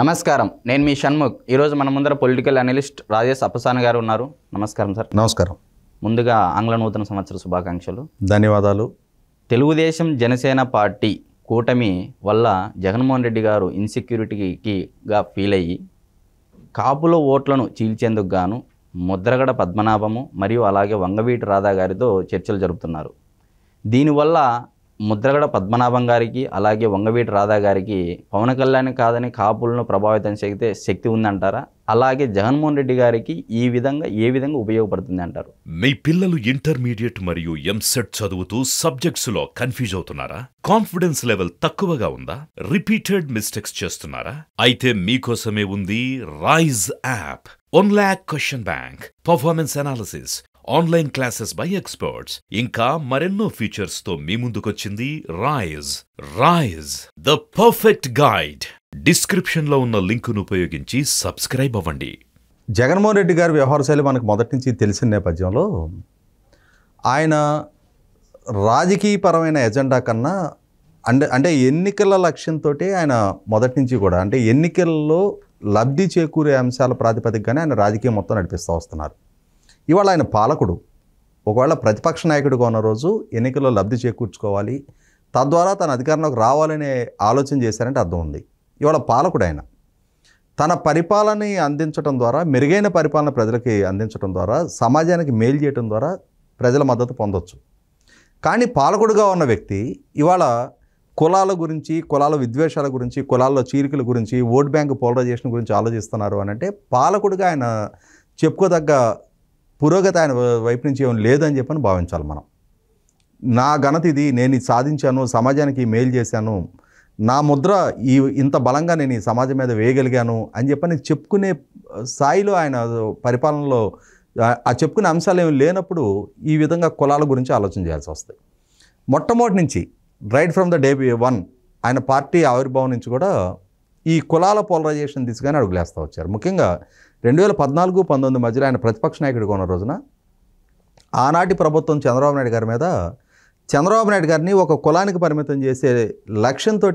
నమస్కారం, నేను మీ షణ్ముఖ్. ఈరోజు మన ముందర పొలిటికల్ అనలిస్ట్ రాజేష్ అప్పసాని గారు ఉన్నారు. నమస్కారం సార్. నమస్కారం. ముందుగా ఆంగ్ల నూతన సంవత్సర శుభాకాంక్షలు. ధన్యవాదాలు. తెలుగుదేశం జనసేన పార్టీ కూటమి వల్ల జగన్మోహన్ రెడ్డి గారు ఇన్సెక్యూరిటీగా ఫీల్ అయ్యి కాపుల ఓట్లను చీల్చేందుకు గాను ముద్రగడ పద్మనాభము మరియు అలాగే వంగవీటి రాధా గారితో చర్చలు జరుపుతున్నారు. దీనివల్ల ముద్రగడ పద్మనాభం గారికి అలాగే వంగవీటి రాధా గారికి పవన్ కళ్యాణ్ కాదని కాపులను ప్రభావితం చేసే శక్తి ఉందంటారా? అలాగే జగన్మోహన్ రెడ్డి గారికి ఏ విధంగా ఉపయోగపడుతుంది అంటారు? మీ పిల్లలు ఇంటర్మీడియట్ మరియు ఎంసెట్ చదువుతూ సబ్జెక్ట్స్ లో కన్ఫ్యూజ్ అవుతున్నారా? కాన్ఫిడెన్స్ లెవెల్ తక్కువగా ఉందా? రిపీటెడ్ మిస్టేక్స్ చేస్తున్నారా? అయితే మీకోసమే ఉంది Rise app. 1 lakh question bank, performance analysis, online classes by experts, ఇంకా మరెన్నో ఫీచర్స్ తో మీ ముందుకొచ్చింది Rise the perfect guide. Description లో ఉన్న లింకును ఉపయోగించి సబ్స్క్రైబ్ అవ్వండి. జగన్మోహన్ రెడ్డి గారి వ్యవహార శైలి మనకు మొదటి నుంచి తెలిసిన నేపథ్యంలో ఆయన రాజకీయపరమైన ఎజెండా కన్నా అంటే ఎన్నికల లక్ష్యంతో ఆయన మొదటి నుంచి కూడా అంటే ఎన్నికల్లో లబ్ధి చేకూరే అంశాల ప్రాతిపదికగానే ఆయన రాజకీయం మొత్తం నడిపిస్తూ వస్తున్నారు. ఇవాళ ఆయన పాలకుడు. ఒకవేళ ప్రతిపక్ష నాయకుడిగా ఉన్న రోజు ఎన్నికల్లో లబ్ధి చేకూర్చుకోవాలి, తద్వారా తన అధికారంలోకి రావాలనే ఆలోచన చేశారంటే అర్థం ఉంది. ఇవాళ పాలకుడు ఆయన తన పరిపాలనని అందించడం ద్వారా, మెరుగైన పరిపాలన ప్రజలకి అందించడం ద్వారా, సమాజానికి మేలు చేయడం ద్వారా ప్రజల మద్దతు పొందొచ్చు. కానీ పాలకుడుగా ఉన్న వ్యక్తి ఇవాళ కులాల గురించి, కులాల విద్వేషాల గురించి, కులాల్లో చీలికల గురించి, ఓట్ బ్యాంక్ పోలరైజేషన్ గురించి ఆలోచిస్తున్నారు అని అంటే పాలకుడిగా ఆయన చెప్పుకోదగ్గ పురోగతి ఆయన వైపు నుంచి ఏం లేదని చెప్పని భావించాలి మనం. నా ఘనత ఇది, నేను ఇది సాధించాను, సమాజానికి మేలు చేశాను, నా ముద్ర ఇంత బలంగా నేను ఈ సమాజం మీద వేయగలిగాను అని చెప్పని చెప్పుకునే స్థాయిలో ఆయన పరిపాలనలో ఆ చెప్పుకునే అంశాలు ఏమి లేనప్పుడు ఈ విధంగా కులాల గురించి ఆలోచన చేయాల్సి వస్తుంది. మొట్టమొదటి నుంచి రైట్ ఫ్రమ్ ద డే 1 ఆయన పార్టీ ఆవిర్భావం నుంచి కూడా ఈ కులాల పోలరైజేషన్ దిశగానే అడుగులేస్తూ వచ్చారు. ముఖ్యంగా 2014-19 మధ్యలో ఆయన ప్రతిపక్ష నాయకుడిగా ఉన్న రోజున ఆనాటి ప్రభుత్వం చంద్రబాబు నాయుడు గారి మీద చంద్రబాబు నాయుడు గారిని ఒక కులానికి పరిమితం చేసే లక్ష్యంతో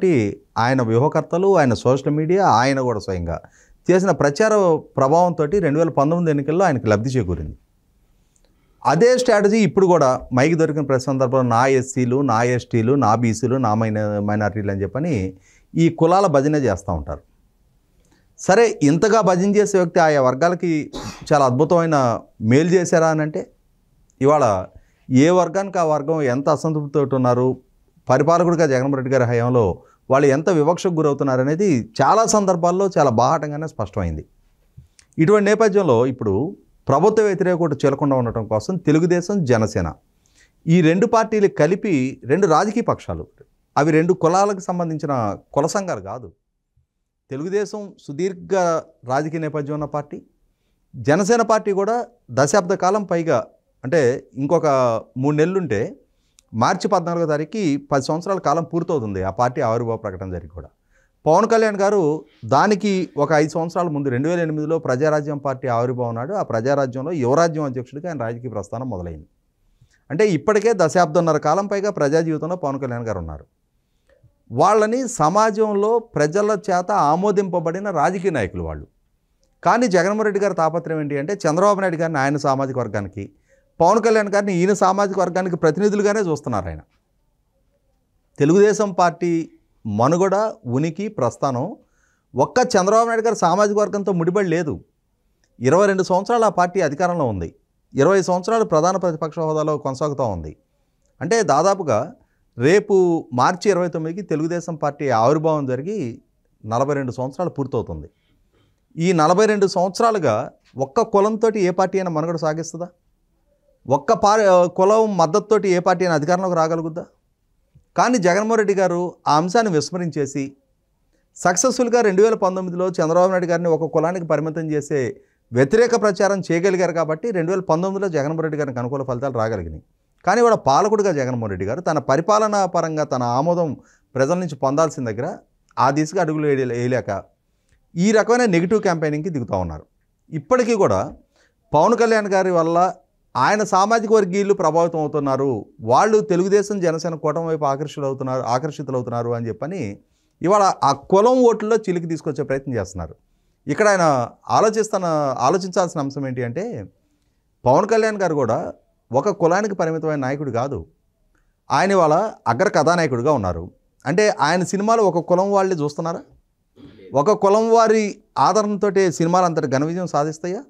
ఆయన వ్యూహకర్తలు, ఆయన సోషల్ మీడియా, ఆయన కూడా స్వయంగా చేసిన ప్రచార ప్రభావంతో 2019 ఎన్నికల్లో ఆయనకు లబ్ధి చేకూరింది. అదే స్ట్రాటజీ ఇప్పుడు కూడా మైకి దొరికిన ప్రతి సందర్భంలో నా ఎస్సీలు, నా ఎస్టీలు, నా బీసీలు, నా మైనారిటీలు అని చెప్పని ఈ కులాల భజన చేస్తూ ఉంటారు. సరే, ఇంతగా భజన చేసే వ్యక్తి ఆయా వర్గాలకి చాలా అద్భుతమైన మేలు చేశారా అని అంటే ఇవాళ ఏ వర్గానికి ఆ వర్గం ఎంత అసంతృప్తితో ఉన్నారు, పరిపాలకుడిగా జగన్మోహన్ రెడ్డి గారి హయాంలో వాళ్ళు ఎంత వివక్షకు గురవుతున్నారు అనేది చాలా సందర్భాల్లో చాలా బాహాటంగానే స్పష్టమైంది. ఇటువంటి నేపథ్యంలో ఇప్పుడు ప్రభుత్వ వ్యతిరేక ఓటు చీలకుండా ఉండటం కోసం తెలుగుదేశం, జనసేన ఈ 2 పార్టీలు కలిపి 2 రాజకీయ పక్షాలు, అవి 2 కులాలకు సంబంధించిన కుల సంఘాలు కాదు. తెలుగుదేశం సుదీర్ఘ రాజకీయ నేపథ్యం ఉన్న పార్టీ, జనసేన పార్టీ కూడా దశాబ్ద కాలం పైగా, అంటే ఇంకొక 3 నెలలుంటే మార్చి 14వ తారీఖుకి 10 సంవత్సరాల కాలం పూర్తవుతుంది ఆ పార్టీ ఆవిర్భావ ప్రకటన జరిగి కూడా. పవన్ కళ్యాణ్ గారు దానికి ఒక 5 సంవత్సరాల ముందు 2008లో ప్రజారాజ్యం పార్టీ ఆవిర్భావం నాడు ఆ ప్రజారాజ్యంలో యువరాజ్యం అధ్యక్షుడిగా ఆయన రాజకీయ ప్రస్థానం మొదలైంది. అంటే ఇప్పటికే దశాబ్దంన్నర కాలం పైగా ప్రజా జీవితంలో పవన్ కళ్యాణ్ గారు ఉన్నారు. వాళ్ళని సమాజంలో ప్రజల చేత ఆమోదింపబడిన రాజకీయ నాయకులు వాళ్ళు. కానీ జగన్మోహన్ రెడ్డి గారి తాపత్రయం ఏంటి అంటే చంద్రబాబు నాయుడు గారిని ఆయన సామాజిక వర్గానికి, పవన్ కళ్యాణ్ గారిని ఈయన సామాజిక వర్గానికి ప్రతినిధులుగానే చూస్తున్నారు. ఆయన తెలుగుదేశం పార్టీ మనుగడ, ఉనికి, ప్రస్థానం ఒక్క చంద్రబాబు నాయుడు గారి సామాజిక వర్గంతో ముడిపడి లేదు. 22 సంవత్సరాలు ఆ పార్టీ అధికారంలో ఉంది, 20 సంవత్సరాలు ప్రధాన ప్రతిపక్ష హోదాలో కొనసాగుతూ ఉంది. అంటే దాదాపుగా రేపు మార్చి 29కి తెలుగుదేశం పార్టీ ఆవిర్భావం జరిగి 42 సంవత్సరాలు పూర్తవుతుంది. ఈ 42 సంవత్సరాలుగా ఒక్క కులంతో ఏ పార్టీ అయినా మనుగడ సాగిస్తుందా? ఒక్క కులం మద్దతుతోటి ఏ పార్టీ అయినా అధికారంలోకి రాగలుగుద్దా? కానీ జగన్మోహన్ రెడ్డి గారు ఆ అంశాన్ని విస్మరించేసి సక్సెస్ఫుల్గా 2019లో చంద్రబాబు నాయుడు గారిని ఒక కులానికి పరిమితం చేసే వ్యతిరేక ప్రచారం చేయగలిగారు. కాబట్టి 2019లో జగన్మోహన్ రెడ్డి గారికి అనుకూల ఫలితాలు రాగలిగినాయి. కానీ వాడు పాలకుడిగా జగన్మోహన్ రెడ్డి గారు తన పరిపాలనా పరంగా తన ఆమోదం ప్రజల నుంచి పొందాల్సిన దగ్గర ఆ దిశగా అడుగులు వేయలేక ఈ రకమైన నెగిటివ్ క్యాంపెయినింగ్కి దిగుతూ ఉన్నారు. ఇప్పటికీ కూడా పవన్ కళ్యాణ్ గారి వల్ల ఆయన సామాజిక వర్గీయులు ప్రభావితం అవుతున్నారు, వాళ్ళు తెలుగుదేశం, జనసేన కూటమి వైపు ఆకర్షితులవుతున్నారు అని చెప్పని ఇవాళ ఆ కులం ఓట్లలో చిలికి తీసుకొచ్చే ప్రయత్నం చేస్తున్నారు. ఇక్కడ ఆయన ఆలోచించాల్సిన అంశం ఏంటి అంటే, పవన్ కళ్యాణ్ గారు కూడా ఒక కులానికి పరిమితమైన నాయకుడు కాదు. ఆయన ఇవాళ అగ్ర కథానాయకుడిగా ఉన్నారు. అంటే ఆయన సినిమాలు ఒక కులం వాళ్ళే చూస్తున్నారా? ఒక కులం వారి ఆదరణతో సినిమాలు అంతటి ఘన విజయం సాధిస్తాయా?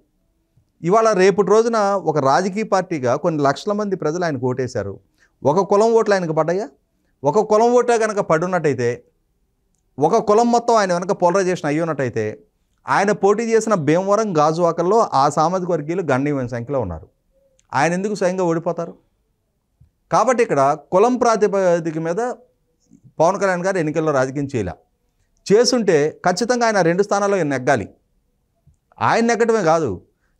ఇవాళ రేపటి రోజున ఒక రాజకీయ పార్టీగా కొన్ని లక్షల మంది ప్రజలు ఆయనకు ఓటేశారు. ఒక కులం ఓట్లు ఆయనకు పడ్డాయా? ఒక కులం ఓటే కనుక పడున్నట్టయితే, ఒక కులం మొత్తం ఆయన వెనక పోలరైజేషన్ అయ్యున్నట్టయితే, ఆయన పోటీ చేసిన భీమవరం, గాజువాకల్లో ఆ సామాజిక వర్గీయులు గణనీయమైన సంఖ్యలో ఉన్నారు. ఆయన ఎందుకు స్వయంగా ఓడిపోతారు? కాబట్టి ఇక్కడ కులం ప్రాతిపదిక మీద పవన్ కళ్యాణ్ గారు ఎన్నికల్లో రాజకీయం చేసుంటే ఖచ్చితంగా ఆయన 2 స్థానాల్లో నెగ్గాలి. ఆయన నెగ్గటమే కాదు,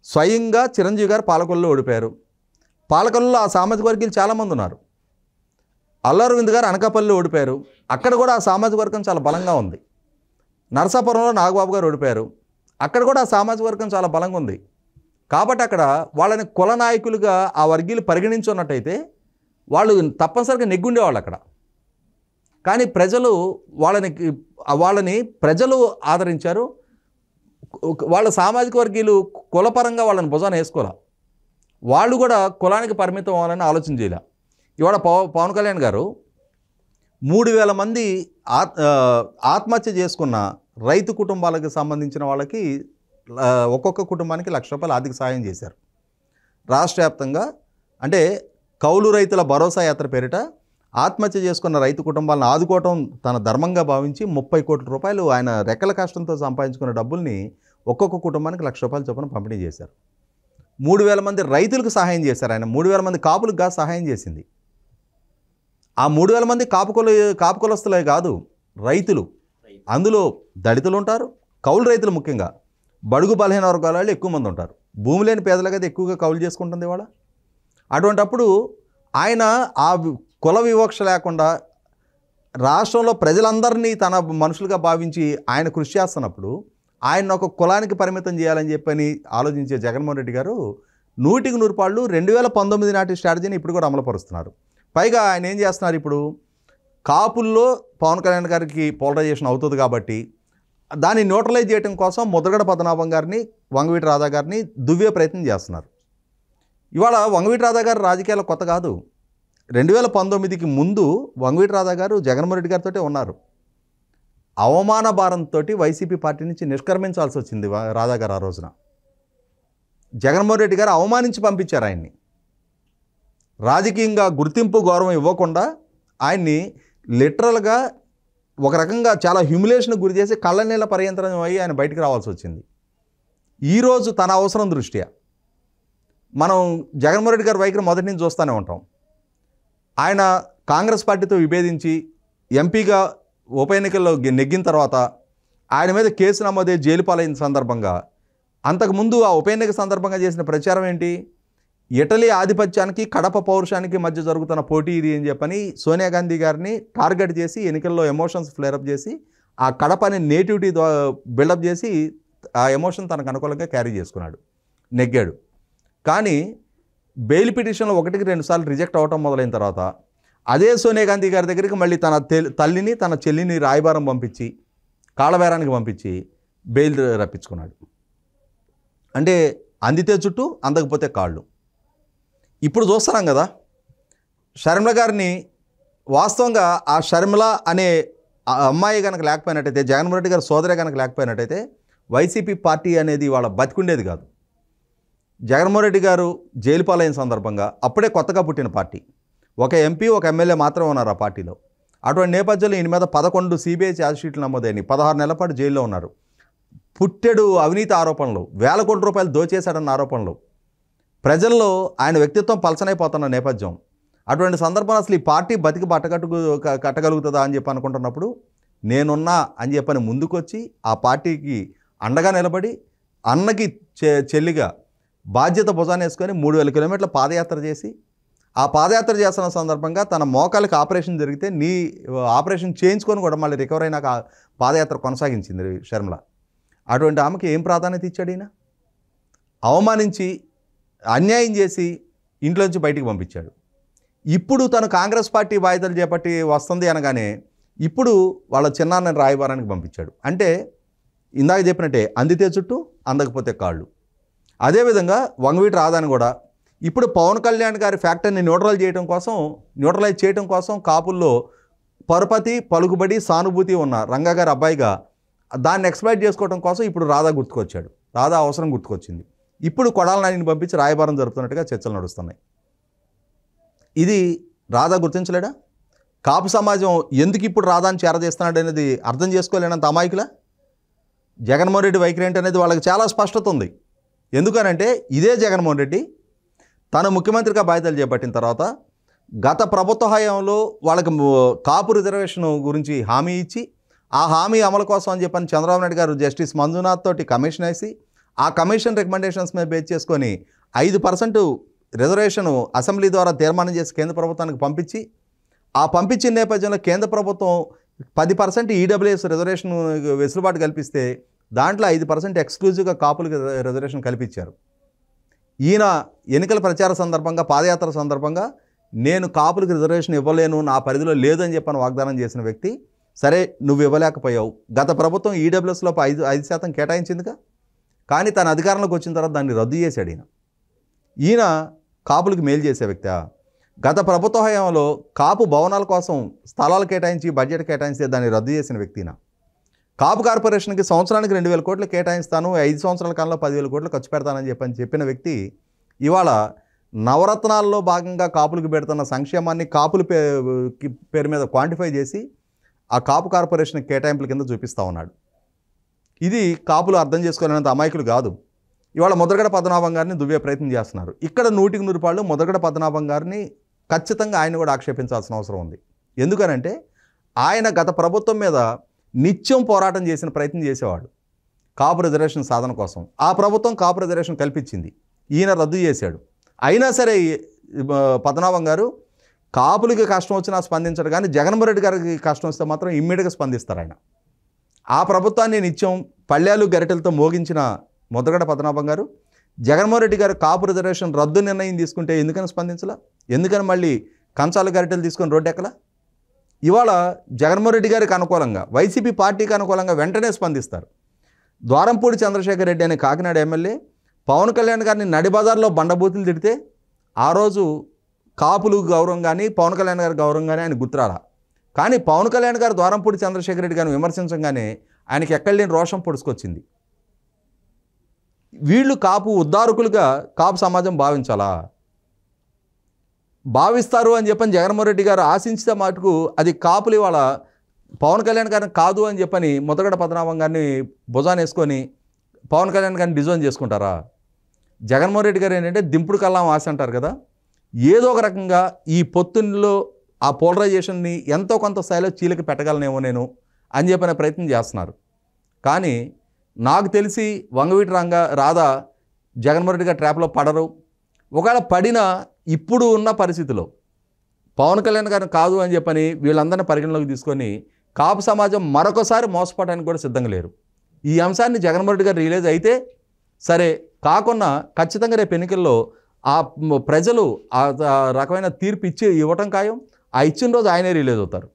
స్వయంగా చిరంజీవి గారు పాలకొల్లులో ఓడిపోయారు. పాలకొల్లులో ఆ సామాజిక వర్గీయులు చాలామంది ఉన్నారు. అల్లు అరవింద్ గారు అనకాపల్లిలో ఓడిపోయారు. అక్కడ కూడా ఆ సామాజిక వర్గం చాలా బలంగా ఉంది. నరసాపురంలో నాగబాబు గారు ఓడిపోయారు. అక్కడ కూడా ఆ సామాజిక వర్గం చాలా బలంగా ఉంది. కాబట్టి అక్కడ వాళ్ళని కుల నాయకులుగా ఆ వర్గీయులు పరిగణించున్నట్టయితే వాళ్ళు తప్పనిసరిగా నెగ్గుండేవాళ్ళు అక్కడ. కానీ ప్రజలు వాళ్ళని ప్రజలు ఆదరించారు. వాళ్ళ సామాజిక వర్గీయులు కులపరంగా వాళ్ళని భుజాన వేసుకోలే. వాళ్ళు కూడా కులానికి పరిమితం అవ్వాలని ఆలోచన చేయలే. ఇవాళ పవన్ కళ్యాణ్ గారు 3,000 మంది ఆత్మహత్య చేసుకున్న రైతు కుటుంబాలకు సంబంధించిన వాళ్ళకి ఒక్కొక్క కుటుంబానికి ₹1,00,000 ఆర్థిక సాయం చేశారు. రాష్ట్ర వ్యాప్తంగా అంటే కౌలు రైతుల భరోసా యాత్ర పేరిట ఆత్మహత్య చేసుకున్న రైతు కుటుంబాలను ఆదుకోవటం తన ధర్మంగా భావించి 30 కోట్ల రూపాయలు ఆయన రెక్కల కష్టంతో సంపాదించుకున్న డబ్బుల్ని ఒక్కొక్క కుటుంబానికి ₹1,00,000 చొప్పున పంపిణీ చేశారు. 3,000 మంది రైతులకు సహాయం చేశారు. ఆయన 3,000 మంది కాపులకు కాదు సహాయం చేసింది. ఆ 3,000 మంది కాపు కులస్తులే కాదు, రైతులు. అందులో దళితులు ఉంటారు, కౌలు రైతులు ముఖ్యంగా, బడుగు బలహీన వర్గాల వాళ్ళు ఎక్కువ మంది ఉంటారు. భూమి లేని పేదలకైతే ఎక్కువగా కౌలు చేసుకుంటుంది ఇవాళ. అటువంటప్పుడు ఆయన ఆ కుల వివక్ష లేకుండా రాష్ట్రంలో ప్రజలందరినీ తన మనుషులుగా భావించి ఆయన కృషి చేస్తున్నప్పుడు ఆయన ఒక కులానికి పరిమితం చేయాలని చెప్పని ఆలోచించే జగన్మోహన్ రెడ్డి గారు 100% 2019 నాటి స్ట్రాటజీని ఇప్పుడు కూడా అమలుపరుస్తున్నారు. పైగా ఆయన ఏం చేస్తున్నారు, ఇప్పుడు కాపుల్లో పవన్ కళ్యాణ్ గారికి పోలరైజేషన్ అవుతుంది కాబట్టి దాన్ని న్యూట్రలైజ్ చేయడం కోసం ముద్రగడ పద్మనాభం గారిని, వంగవీటి రాధా గారిని దువ్వే ప్రయత్నం చేస్తున్నారు. ఇవాళ వంగవీటి రాధా గారు రాజకీయాలు కొత్త కాదు. 2019కి ముందు వంగవీటి రాధా గారు జగన్మోహన్ రెడ్డి గారితో ఉన్నారు. అవమాన భారంతో వైసీపీ పార్టీ నుంచి నిష్క్రమించాల్సి వచ్చింది రాధా గారు. ఆ రోజున జగన్మోహన్ రెడ్డి గారు అవమానించి పంపించారు ఆయన్ని. రాజకీయంగా గుర్తింపు గౌరవం ఇవ్వకుండా ఆయన్ని లిటరల్గా ఒక రకంగా చాలా హ్యూమిలేషన్కి గురి చేసి కళ్ళ నీళ్ళ పర్యంతరం అయ్యి ఆయన బయటికి రావాల్సి వచ్చింది. ఈరోజు తన అవసరం దృష్ట్యా మనం జగన్మోహన్ రెడ్డి గారి వైఖరి మొదటి నుంచి చూస్తూనే ఉంటాం. ఆయన కాంగ్రెస్ పార్టీతో విభేదించి ఎంపీగా ఉప ఎన్నికల్లో నెగ్గిన తర్వాత ఆయన మీద కేసు నమోదే జైలు పాలైన సందర్భంగా, అంతకుముందు ఆ ఉప ఎన్నిక సందర్భంగా చేసిన ప్రచారం ఏంటి, ఇటలీ ఆధిపత్యానికి కడప పౌరుషానికి మధ్య జరుగుతున్న పోటీ ఇది అని చెప్పని సోనియా గాంధీ గారిని టార్గెట్ చేసి ఎన్నికల్లో ఎమోషన్స్ ఫ్లేరప్ చేసి ఆ కడపని నేటివిటీ బిల్డప్ చేసి ఆ ఎమోషన్ తనకు అనుకూలంగా క్యారీ చేసుకున్నాడు, నెగ్గాడు. కానీ బెయిల్ పిటిషన్లో 1-2 సార్లు రిజెక్ట్ అవ్వటం మొదలైన తర్వాత అదే సోనియా గాంధీ గారి దగ్గరికి మళ్ళీ తన తల్లిని తన చెల్లిని రాయబారం పంపించి కాళ్ళబేరానికి పంపించి బెయిల్ రప్పించుకున్నాడు. అంటే అందితే చుట్టూ అందకపోతే కాళ్ళు. ఇప్పుడు చూస్తున్నాం కదా, షర్మిల గారిని వాస్తవంగా ఆ షర్మిల అనే అమ్మాయి కనుక లేకపోయినట్టయితే, జగన్మోహన్ రెడ్డి గారి సోదరే కనుక లేకపోయినట్టయితే వైసీపీ పార్టీ అనేది వాళ్ళ బతికుండేది కాదు. జగన్మోహన్ రెడ్డి గారు జైలు పాలైన సందర్భంగా అప్పుడే కొత్తగా పుట్టిన పార్టీ, ఒక ఎంపీ ఒక ఎమ్మెల్యే మాత్రమే ఉన్నారు ఆ పార్టీలో. అటువంటి నేపథ్యంలో ఈయన మీద 11 సిబిఐ ఛార్జ్షీట్లు నమోదైనవి, 16 నెలల పాటు జైల్లో ఉన్నారు. పుట్టెడు అవినీతి ఆరోపణలు, వేల కోట్ల రూపాయలు దోచేశాడన్న ఆరోపణలు, ప్రజల్లో ఆయన వ్యక్తిత్వం పలచనైపోతున్న నేపథ్యం. అటువంటి సందర్భంలో అసలు ఈ పార్టీ బతికి కట్టగలుగుతుందా అని చెప్పి అనుకుంటున్నప్పుడు నేనున్నా అని చెప్పని ముందుకొచ్చి ఆ పార్టీకి అండగా నిలబడి అన్నకి చెల్లిగా బాధ్యత భుజాన్ని వేసుకొని 3,000 కిలోమీటర్ల పాదయాత్ర చేసి, ఆ పాదయాత్ర చేస్తున్న సందర్భంగా తన మోకాలకి ఆపరేషన్ జరిగితే ఆపరేషన్ చేయించుకొని కూడా మళ్ళీ రికవర్ అయినాక పాదయాత్ర కొనసాగించింది షర్మిల. అటువంటి ఆమెకి ఏం ప్రాధాన్యత ఇచ్చాడు ఈయన? అవమానించి అన్యాయం చేసి ఇంట్లోంచి బయటికి పంపించాడు. ఇప్పుడు తను కాంగ్రెస్ పార్టీ బాధ్యతలు చేపట్టి వస్తుంది అనగానే ఇప్పుడు వాళ్ళ చిన్నాన్నని రాయబారానికి పంపించాడు. అంటే ఇందాక చెప్పినట్టే అందితే చుట్టూ అందకపోతే కాళ్ళు. అదేవిధంగా వంగవీటి రాధాని కూడా ఇప్పుడు పవన్ కళ్యాణ్ గారి ఫ్యాక్టర్ని న్యూట్రలైజ్ చేయడం కోసం కాపుల్లో పరపతి, పలుకుబడి, సానుభూతి ఉన్న రంగా గారి అబ్బాయిగా దాన్ని ఎక్స్ప్లాయిట్ చేసుకోవడం కోసం ఇప్పుడు రాధా గుర్తుకొచ్చాడు. రాధా అవసరం గుర్తుకొచ్చింది. ఇప్పుడు కొడాల నానిని పంపించి రాయబారం జరుపుతున్నట్టుగా చర్చలు నడుస్తున్నాయి. ఇది రాధా గుర్తించలేడా? కాపు సమాజం ఎందుకు ఇప్పుడు రాధాని చేరదీస్తున్నాడు అనేది అర్థం చేసుకోలేనంత అమాయకులా? జగన్మోహన్ రెడ్డి వైఖరి ఏంటి అనేది వాళ్ళకి చాలా స్పష్టత ఉంది. ఎందుకనంటే ఇదే జగన్మోహన్ రెడ్డి తను ముఖ్యమంత్రిగా బాధ్యతలు చేపట్టిన తర్వాత గత ప్రభుత్వ హయాంలో వాళ్ళకి కాపు రిజర్వేషన్ గురించి హామీ ఇచ్చి ఆ హామీ అమలు కోసం అని చెప్పని చంద్రబాబు నాయుడు గారు జస్టిస్ మంజునాథ్ తోటి కమిషన్ వేసి ఆ కమిషన్ రికమెండేషన్స్ మీద బేస్ చేసుకొని 5% రిజర్వేషన్ అసెంబ్లీ ద్వారా తీర్మానం చేసి కేంద్ర ప్రభుత్వానికి పంపించి ఆ పంపించిన నేపథ్యంలో కేంద్ర ప్రభుత్వం 10% ఈడబ్ల్యూఎస్ రిజర్వేషన్ వెసులుబాటు కల్పిస్తే దాంట్లో 5% ఎక్స్క్లూజివ్గా కాపులకు రిజర్వేషన్ కల్పించారు. ఈయన ఎన్నికల ప్రచార సందర్భంగా పాదయాత్ర సందర్భంగా నేను కాపులకు రిజర్వేషన్ ఇవ్వలేను, నా పరిధిలో లేదని చెప్పని వాగ్దానం చేసిన వ్యక్తి, సరే నువ్వు ఇవ్వలేకపోయావు, గత ప్రభుత్వం ఈడబ్ల్యూఎస్లో 5% కేటాయించిందిగా, కానీ తన అధికారంలోకి వచ్చిన తర్వాత దాన్ని రద్దు చేశాడు. ఈయన కాపులకు మేలు చేసే వ్యక్తి. గత ప్రభుత్వ హయాంలో కాపు భవనాల కోసం స్థలాలు కేటాయించి బడ్జెట్ కేటాయిస్తే దాన్ని రద్దు చేసిన వ్యక్తిన. కాపు కార్పొరేషన్కి సంవత్సరానికి 2,000 కోట్లు కేటాయిస్తాను, 5 సంవత్సరాల కాలంలో 10,000 కోట్లు ఖర్చు పెడతానని చెప్పిన వ్యక్తి ఇవాళ నవరత్నాల్లో భాగంగా కాపులకు పెడుతున్న సంక్షేమాన్ని కాపుల పేరు మీద క్వాంటిఫై చేసి ఆ కాపు కార్పొరేషన్ కేటాయింపుల కింద చూపిస్తూ ఉన్నాడు. ఇది కాపులు అర్థం చేసుకోలేనంత అమాయకులు కాదు. ఇవాళ ముద్రగడ పద్మనాభం గారిని దువ్వే ప్రయత్నం చేస్తున్నారు. ఇక్కడ 100% ముద్రగడ పద్మనాభం గారిని ఖచ్చితంగా ఆయన కూడా ఆక్షేపించాల్సిన అవసరం ఉంది. ఎందుకనంటే ఆయన గత ప్రభుత్వం మీద నిత్యం పోరాటం చేసిన ప్రయత్నం చేసేవాడు కాపు రిజర్వేషన్ సాధన కోసం. ఆ ప్రభుత్వం కాపు రిజర్వేషన్ కల్పించింది, ఈయన రద్దు చేశాడు. అయినా సరే పద్మనాభం గారు కాపులకి కష్టం వచ్చినా స్పందించడు, కానీ జగన్మోహన్ రెడ్డి గారికి కష్టం వస్తే మాత్రం ఇమ్మీడియట్గా స్పందిస్తారు ఆయన. ఆ ప్రభుత్వాన్ని నిత్యం పళ్ళేలు గరిటెలతో మోగించిన ముద్రగడ పద్మనాభం గారు జగన్మోహన్ రెడ్డి గారు కాపు రిజర్వేషన్ రద్దు నిర్ణయం తీసుకుంటే ఎందుకని స్పందించలా? ఎందుకని మళ్ళీ కంచాలు గరిటెలు తీసుకొని రోడ్డెక్కలా? ఇవాళ జగన్మోహన్ రెడ్డి గారికి అనుకూలంగా, వైసీపీ పార్టీకి అనుకూలంగా వెంటనే స్పందిస్తారు. ద్వారంపూడి చంద్రశేఖర్ రెడ్డి అనే కాకినాడ ఎమ్మెల్యే పవన్ కళ్యాణ్ గారిని నడిబజార్లో బండబూతులు తిడితే ఆ రోజు కాపులు గౌరవం కానీ పవన్ కళ్యాణ్ గారి గౌరవం కానీ ఆయన గుర్తురాలా. కానీ పవన్ కళ్యాణ్ గారు ద్వారంపూడి చంద్రశేఖర్ రెడ్డి గారిని విమర్శించగానే ఆయనకి ఎక్కడ లేని రోషం పొడుచుకొచ్చింది. వీళ్ళు కాపు ఉద్ధారకులుగా కాపు సమాజం భావించాలా? భావిస్తారు అని చెప్పని జగన్మోహన్ రెడ్డి గారు ఆశించితే మటుకు అది కాపులు ఇవాళ పవన్ కళ్యాణ్ గారిని కాదు అని చెప్పని ముద్రగడ పద్మనాభం గారిని భుజాన్ని వేసుకొని పవన్ కళ్యాణ్ గారిని డిజైన్ చేసుకుంటారా? జగన్మోహన్ రెడ్డి గారు ఏంటంటే దింపుడు కల్లాం ఆశ అంటారు కదా, ఏదో ఒక రకంగా ఈ పొత్తుల్లో ఆ పోలరైజేషన్ని ఎంతో కొంత స్థాయిలో చీలకి పెట్టగలనేమో నేను అని చెప్పిన ప్రయత్నం చేస్తున్నారు. కానీ నాకు తెలిసి వంగవీటి రాధా జగన్మోహన్ రెడ్డి గారి ట్రాప్లో పడరు. ఒకవేళ పడినా ఇప్పుడు ఉన్న పరిస్థితిలో పవన్ కళ్యాణ్ గారిని కాదు అని చెప్పని వీళ్ళందరినీ పరిగణలోకి తీసుకొని కాపు సమాజం మరొకసారి మోసపోవడానికి కూడా సిద్ధంగా లేరు. ఈ అంశాన్ని జగన్మోహన్ రెడ్డి గారు రిలీజ్ అయితే సరే, కాకుండా ఖచ్చితంగా రేపు ఎన్నికల్లో ఆ ప్రజలు ఆ రకమైన తీర్పు ఇవ్వటం ఖాయం. ఆ ఇచ్చిన రోజు ఆయనే రిలీజ్ అవుతారు.